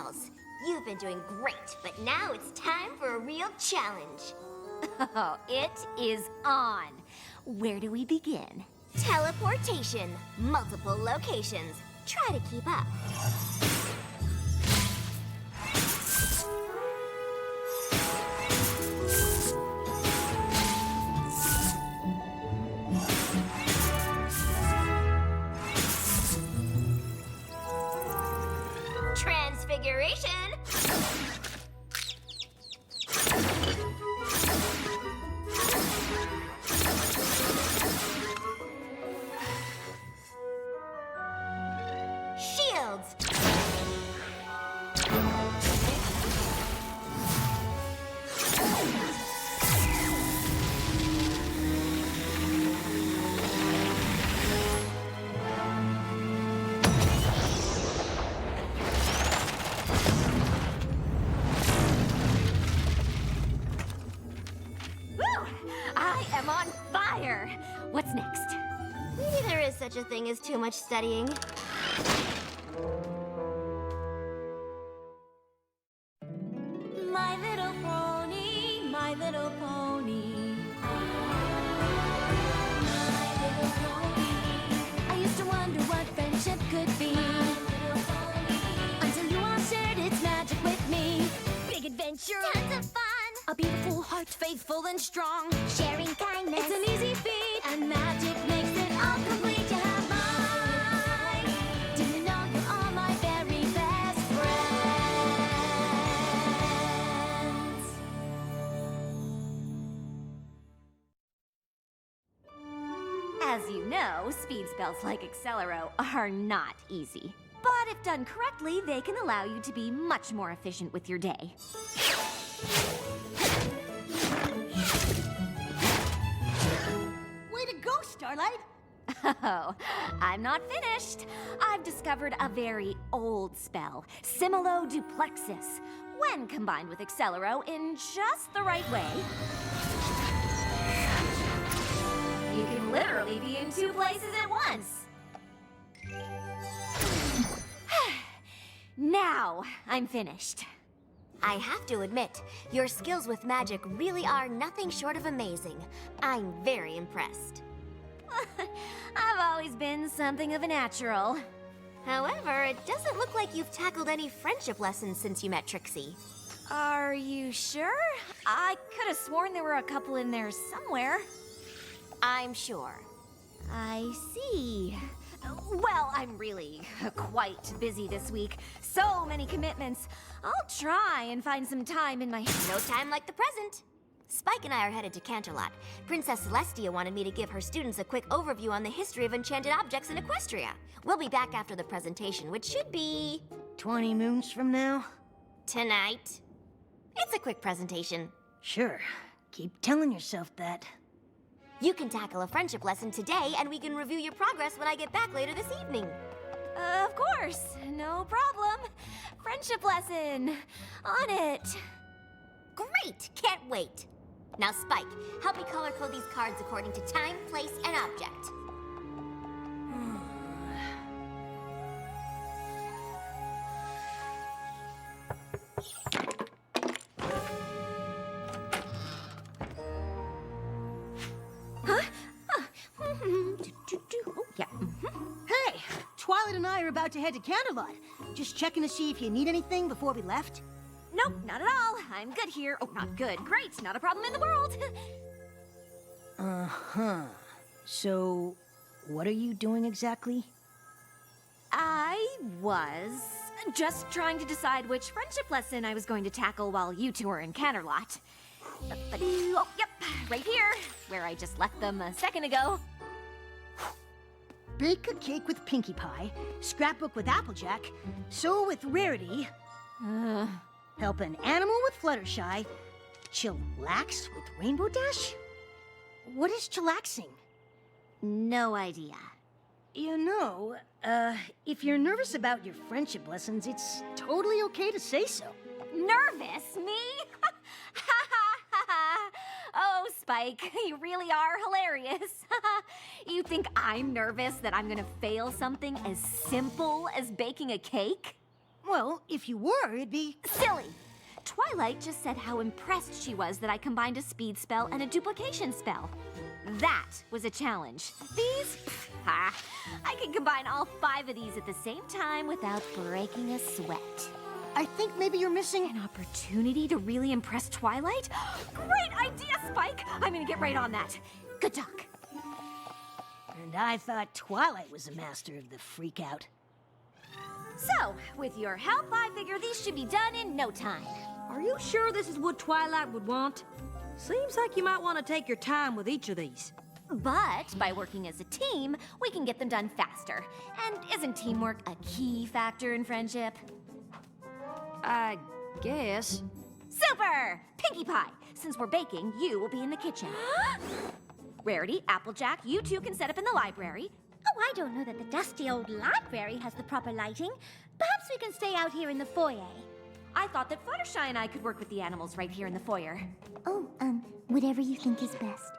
Bells. You've been doing great, but now it's time for a real challenge. Oh, it is on. Where do we begin? Teleportation. Multiple locations. Try to keep up. Transfiguration. Shields. I am on fire! What's next? Maybe there is such a thing as too much studying. My little pony, my little pony. My little pony. I used to wonder what friendship could be. Until you all shared its magic with me. Big adventure. Tons of fun. A beautiful heart, faithful and strong. Sharing kindness. It's an easy feat, and magic makes it all complete. You have mine. Do you know you're all my very best friends? As you know, speed spells like Accelero are not easy. But if done correctly, they can allow you to be much more efficient with your day. Way to go, Starlight! Oh, I'm not finished. I've discovered a very old spell, Similo-Duplexis. When combined with Accelero in just the right way, you can literally be in two places at once. Now I'm finished. I have to admit, your skills with magic really are nothing short of amazing. I'm very impressed. I've always been something of a natural. However, it doesn't look like you've tackled any friendship lessons since you met Trixie. Are you sure? I could have sworn there were a couple in there somewhere. I'm sure. I see. Well, I'm really quite busy this week. So many commitments. I'll try and find some time in my... No time like the present. Spike and I are headed to Canterlot. Princess Celestia wanted me to give her students a quick overview on the history of enchanted objects in Equestria. We'll be back after the presentation, which should be... 20 moons from now? tonight. It's a quick presentation. Sure. Keep telling yourself that. You can tackle a friendship lesson today, and we can review your progress when I get back later this evening. Of course. No problem. Friendship lesson. On it. Great! Can't wait. Now, Spike, help me color code these cards according to time, place, and object. Oh, yeah. Hey! Twilight and I are about to head to Canterlot. Just checking to see if you need anything before we left. Nope, not at all. I'm good here. Oh, not good. Great. Not a problem in the world. Uh-huh. So, what are you doing exactly? I was just trying to decide which friendship lesson I was going to tackle while you two were in Canterlot. Oh, yep, right here, where I just left them a second ago. Bake a cake with Pinkie Pie, scrapbook with Applejack, sew with Rarity, help an animal with Fluttershy, chillax with Rainbow Dash? What is chillaxing? No idea. You know, if you're nervous about your friendship lessons, it's totally okay to say so. Nervous? Me? Oh, Spike, you really are hilarious. You think I'm nervous that I'm gonna fail something as simple as baking a cake? Well, if you were, it'd be... Silly! Twilight just said how impressed she was that I combined a speed spell and a duplication spell. That was a challenge. These? I can combine all 5 of these at the same time without breaking a sweat. I think maybe you're missing... An opportunity to really impress Twilight? Great idea, Spike! I'm gonna get right on that. Good talk. And I thought Twilight was a master of the freak-out. So, with your help, I figure these should be done in no time. Are you sure this is what Twilight would want? Seems like you might want to take your time with each of these. But by working as a team, we can get them done faster. And isn't teamwork a key factor in friendship? I guess. Super! Pinkie Pie! Since we're baking, you will be in the kitchen. Rarity, Applejack, you two can set up in the library. Oh, I don't know that the dusty old library has the proper lighting. Perhaps we can stay out here in the foyer. I thought that Fluttershy and I could work with the animals right here in the foyer. Oh, whatever you think is best.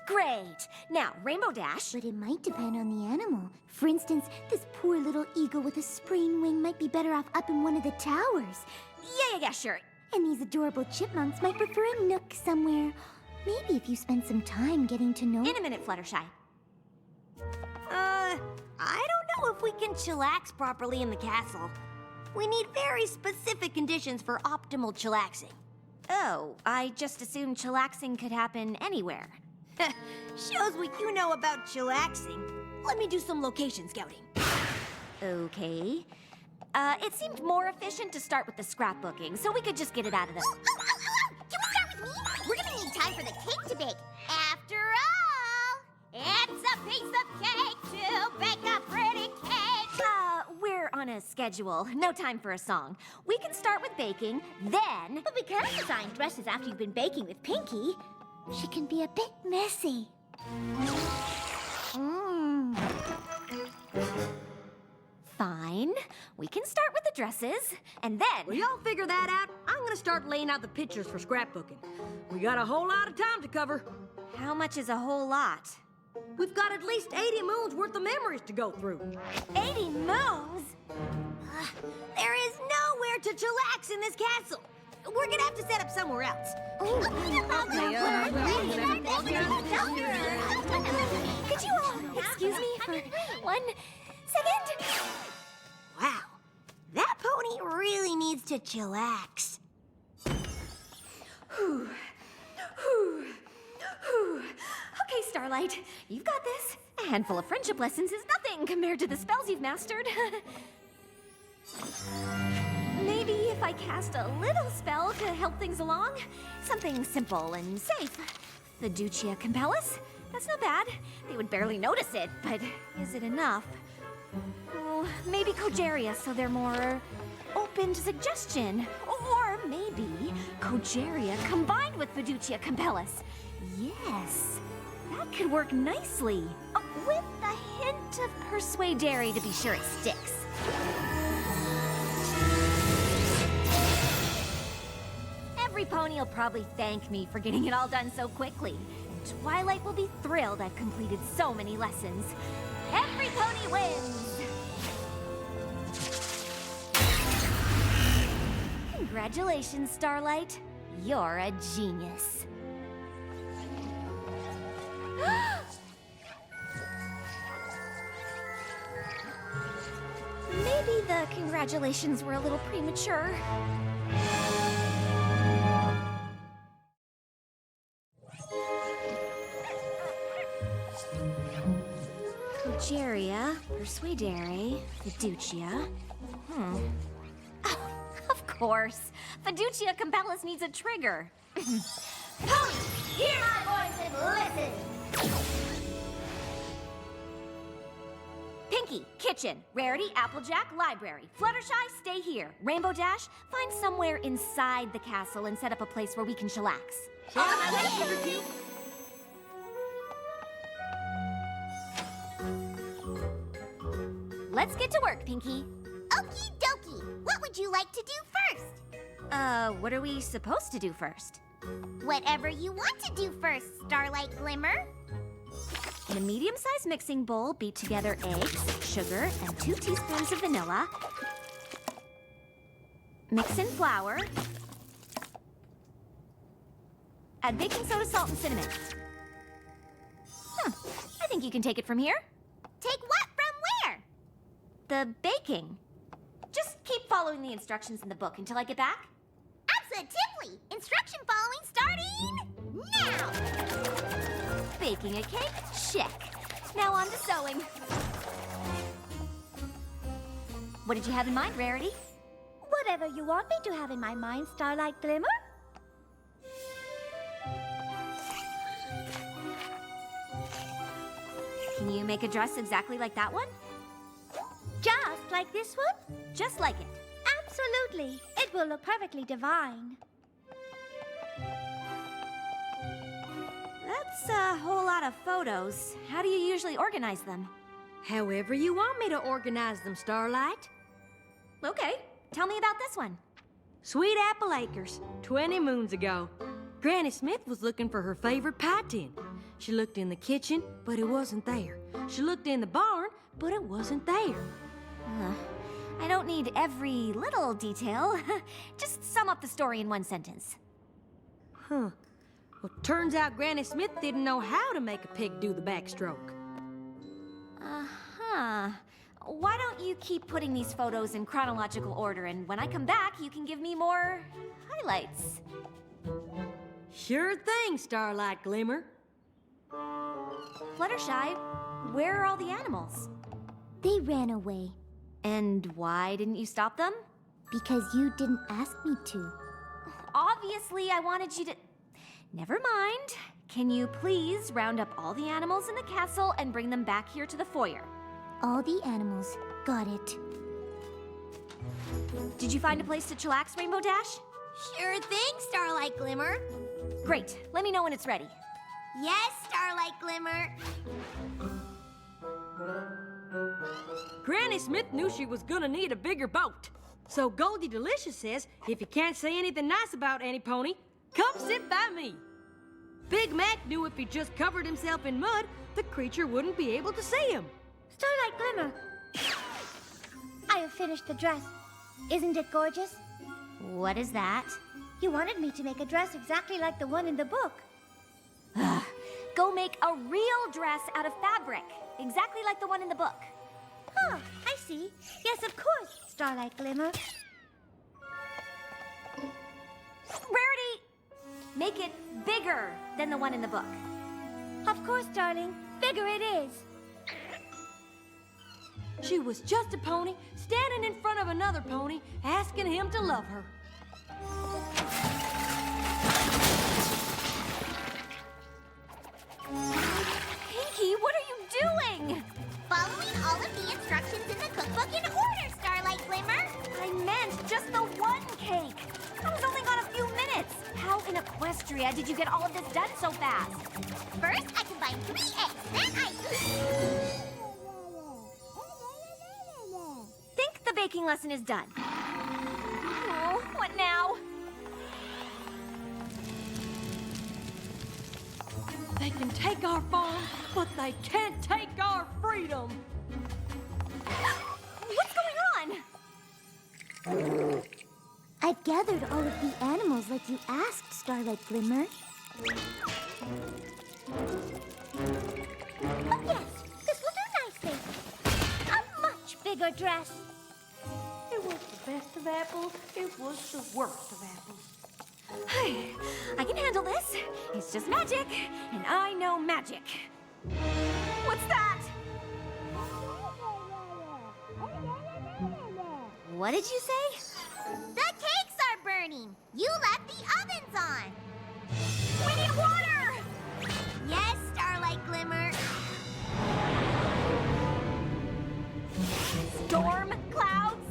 Great! Now, Rainbow Dash. But it might depend on the animal. For instance, this poor little eagle with a sprained wing might be better off up in one of the towers. Yeah, sure. And these adorable chipmunks might prefer a nook somewhere. Maybe if you spend some time getting to know... In a minute, Fluttershy. I don't know if we can chillax properly in the castle. We need very specific conditions for optimal chillaxing. Oh, I just assumed chillaxing could happen anywhere. Shows what you know about chillaxing. Let me do some location scouting. Okay. It seemed more efficient to start with the scrapbooking, so we could just get it out of the... Can we start with me? We're gonna need time for the cake to bake. After all, it's a piece of cake to bake a pretty cake. We're on a schedule. No time for a song. We can start with baking, then... But we can't design dresses after you've been baking with Pinkie. She can be a bit messy. Fine. We can start with the dresses, and then... Well, y'all figure that out. I'm gonna start laying out the pictures for scrapbooking. We got a whole lot of time to cover. How much is a whole lot? We've got at least 80 moons worth of memories to go through. 80 moons? There is nowhere to chillax in this castle. We're gonna have to set up somewhere else. Could you all excuse me for 1 second? Wow, that pony really needs to chillax. Okay, Starlight, you've got this. A handful of friendship lessons is nothing compared to the spells you've mastered. Maybe if I cast a little spell to help things along. Something simple and safe. Fiducia Compellus? That's not bad. They would barely notice it, but is it enough? Oh, maybe Cogeria, so they're more open to suggestion. Or maybe Cogeria combined with Fiducia Compellus. Yes, that could work nicely. With a hint of Persuadere to be sure it sticks. Every pony will probably thank me for getting it all done so quickly. Twilight will be thrilled I've completed so many lessons. Every pony wins! Congratulations, Starlight. You're a genius. Maybe the congratulations were a little premature. Cogeria, Persuadere, Fiducia. Of course. Fiducia Compellus needs a trigger. Ponies, hear my voice and listen. Pinkie, kitchen. Rarity, Applejack, library. Fluttershy, stay here. Rainbow Dash, find somewhere inside the castle and set up a place where we can chillax. Let's get to work, Pinkie. Okie dokie. What would you like to do first? What are we supposed to do first? Whatever you want to do first, Starlight Glimmer. In a medium-sized mixing bowl, beat together eggs, sugar, and 2 teaspoons of vanilla. Mix in flour. Add baking soda, salt, and cinnamon. I think you can take it from here. Take what from where? The baking. Just keep following the instructions in the book until I get back. Absolutely! Instruction following starting now! Baking a cake? Check. Now on to sewing. What did you have in mind, Rarity? Whatever you want me to have in my mind, Starlight Glimmer. Can you make a dress exactly like that one? Just like this one? Just like it. Absolutely. It will look perfectly divine. That's a whole lot of photos. How do you usually organize them? However you want me to organize them, Starlight. Okay, tell me about this one. Sweet Apple Acres, 20 moons ago. Granny Smith was looking for her favorite pie tin. She looked in the kitchen, but it wasn't there. She looked in the barn, but it wasn't there. I don't need every little detail. Just sum up the story in one sentence. Huh. Well, turns out Granny Smith didn't know how to make a pig do the backstroke. Uh-huh. Why don't you keep putting these photos in chronological order, and when I come back, you can give me more highlights. Sure thing, Starlight Glimmer. Fluttershy, where are all the animals? They ran away And why didn't you stop them? because you didn't ask me to. Obviously, I wanted you to... Never mind. Can you please round up all the animals in the castle and bring them back here to the foyer? All the animals. Got it. Did you find a place to chillax, Rainbow Dash? Sure thing, Starlight Glimmer. Great. Let me know when it's ready. Yes, Starlight Glimmer. Granny Smith knew she was gonna need a bigger boat. So Goldie Delicious says, if you can't say anything nice about Annie Pony, come sit by me. Big Mac knew if he just covered himself in mud, the creature wouldn't be able to see him. Starlight Glimmer. I have finished the dress. Isn't it gorgeous? What is that? You wanted me to make a dress exactly like the one in the book. Go make a real dress out of fabric, exactly like the one in the book. Oh, I see. Yes, of course, Starlight Glimmer. Rarity! Make it bigger than the one in the book. Of course, darling. Bigger it is. She was just a pony, standing in front of another pony, asking him to love her. Pinky, what are you doing? Following all of the instructions in the cookbook in order, Starlight Glimmer. I meant just the one cake. I was only gone a few minutes. How in Equestria did you get all of this done so fast? First, I combine 3 eggs. Then I... Think the baking lesson is done. Oh, what now? They can take our farm, but they can't take our freedom. What's going on? I've gathered all of the animals like you asked, Starlight Glimmer. Oh, yes. This will do nicely. A much bigger dress. It was the best of apples. It was the worst of apples. I can handle this. It's just magic, and I know magic. What's that? What did you say? The cakes are burning. You left the ovens on. We need water! Yes, Starlight Glimmer. Storm clouds?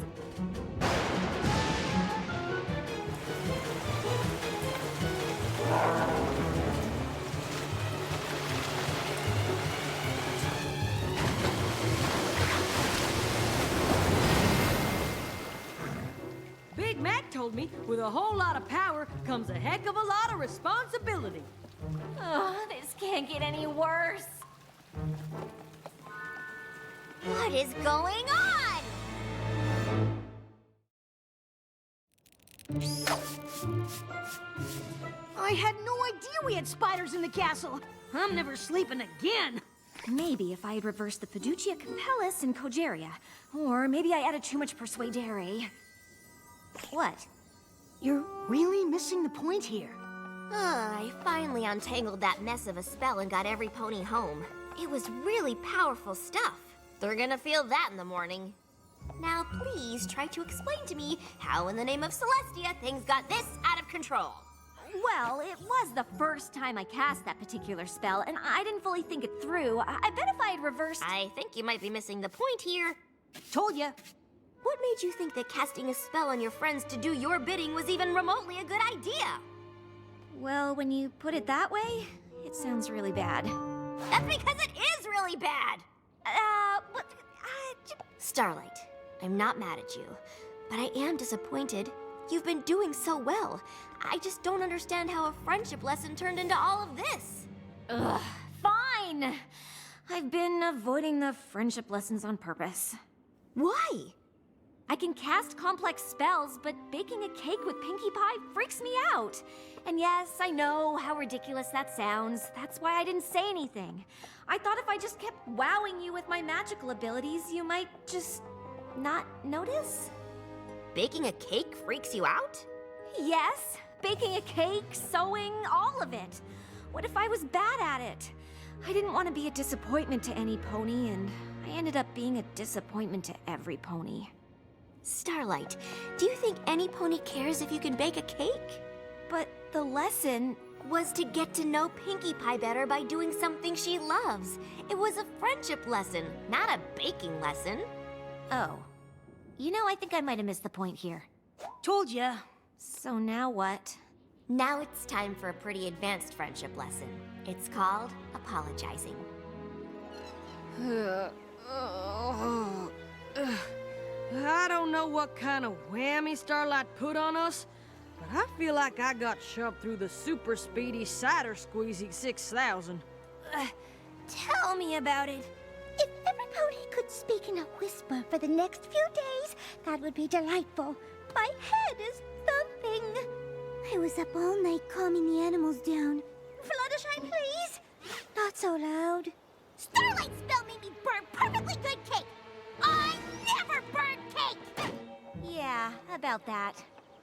Big Mac told me with a whole lot of power comes a heck of a lot of responsibility. Oh, this can't get any worse. What is going on? I had no idea we had spiders in the castle. I'm never sleeping again. Maybe if I had reversed the Fiducia Compellis in Cogeria. Or maybe I added too much Persuadere. What? You're really missing the point here. I finally untangled that mess of a spell and got every pony home. It was really powerful stuff. They're gonna feel that in the morning. Now please try to explain to me how in the name of Celestia things got this out of control. Well, it was the first time I cast that particular spell, and I didn't fully think it through. I bet if I had reversed... I think you might be missing the point here. Told ya. What made you think that casting a spell on your friends to do your bidding was even remotely a good idea? Well, when you put it that way, it sounds really bad. That's because it is really bad! But... Starlight, I'm not mad at you, but I am disappointed. You've been doing so well. I just don't understand how a friendship lesson turned into all of this. Ugh, fine! I've been avoiding the friendship lessons on purpose. Why? I can cast complex spells, but baking a cake with Pinkie Pie freaks me out. And yes, I know how ridiculous that sounds. That's why I didn't say anything. I thought if I just kept wowing you with my magical abilities, you might just not notice? Baking a cake freaks you out? Yes, baking a cake, sewing, all of it. What if I was bad at it? I didn't want to be a disappointment to any pony, and I ended up being a disappointment to every pony. Starlight, do you think any pony cares if you can bake a cake? But the lesson... Was to get to know Pinkie Pie better by doing something she loves. It was a friendship lesson, not a baking lesson. Oh. You know, I think I might have missed the point here. Told ya. So now what? Now it's time for a pretty advanced friendship lesson. It's called apologizing. I don't know what kind of whammy Starlight put on us, but I feel like I got shoved through the super speedy cider squeezy 6000. Tell me about it. If every pony could speak in a whisper for the next few days, that would be delightful. My head is thumping. I was up all night calming the animals down. Fluttershy, please. Not so loud. Starlight spell made me burn perfectly good cake. I never burn cake. Yeah, about that.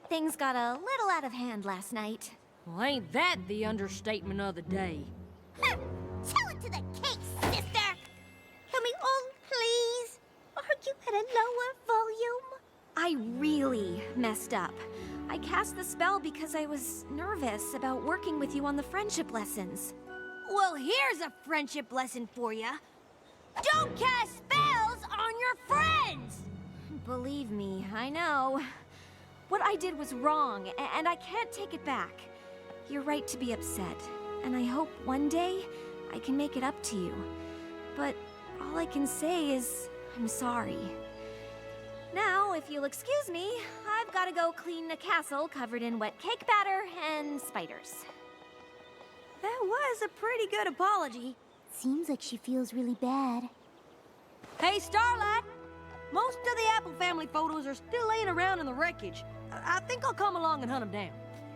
Things got a little out of hand last night. Well, ain't that the understatement of the day? Tell it to the cake, sister. Can we all please argue at a lower volume? I really messed up. I cast the spell because I was nervous about working with you on the friendship lessons. Well, here's a friendship lesson for ya. Don't cast spells on your friends! Believe me, I know. What I did was wrong, and I can't take it back. You're right to be upset, and I hope one day I can make it up to you. But all I can say is, I'm sorry. Now, if you'll excuse me, I've got to go clean a castle covered in wet cake batter and spiders. That was a pretty good apology. Seems like she feels really bad. Hey, Starlight! Most of the Apple family photos are still laying around in the wreckage. I think I'll come along and hunt them down.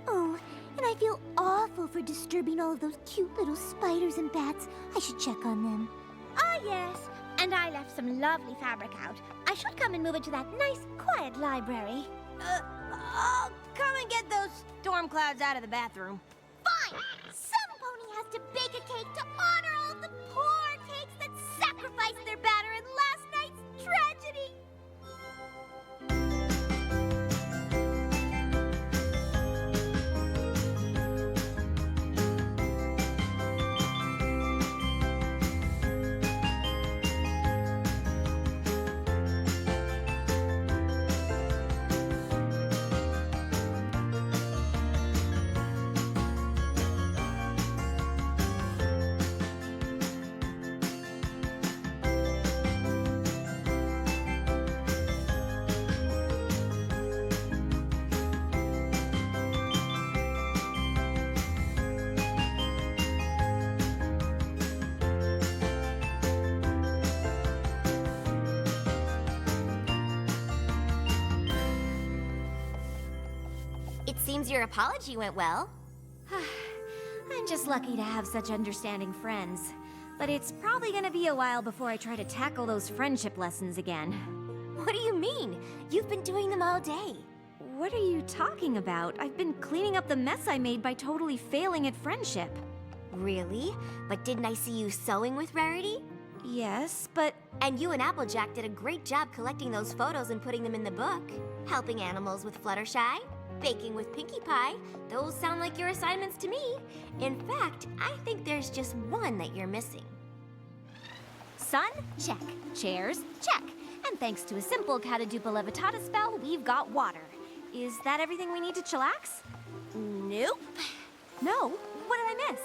Oh, and I feel awful for disturbing all of those cute little spiders and bats. I should check on them. Ah, yes. And I left some lovely fabric out. I should come and move it to that nice, quiet library. I'll come and get those storm clouds out of the bathroom. Fine! Some pony has to bake a cake to honor all of the poor cakes that sacrificed their batter in last night's tragedy. Seems your apology went well. I'm just lucky to have such understanding friends. But it's probably gonna be a while before I try to tackle those friendship lessons again. What do you mean? You've been doing them all day. What are you talking about? I've been cleaning up the mess I made by totally failing at friendship. Really? But didn't I see you sewing with Rarity? Yes, but And you and Applejack did a great job collecting those photos and putting them in the book. Helping animals with Fluttershy, baking with Pinkie Pie. Those sound like your assignments to me. In fact, I think there's just one that you're missing. sun, check. Chairs, check. And thanks to a simple Catadupa Levitata spell, we've got water. Is that everything we need to chillax? Nope. No. What did I miss?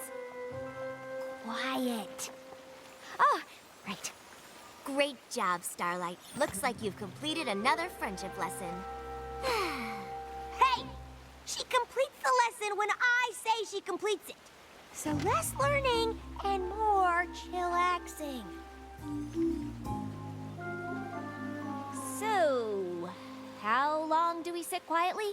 Quiet. Oh, right. Great job, Starlight. Looks like you've completed another friendship lesson. Hey! She completes the lesson when I say she completes it. So less learning and more chillaxing. So, how long do we sit quietly?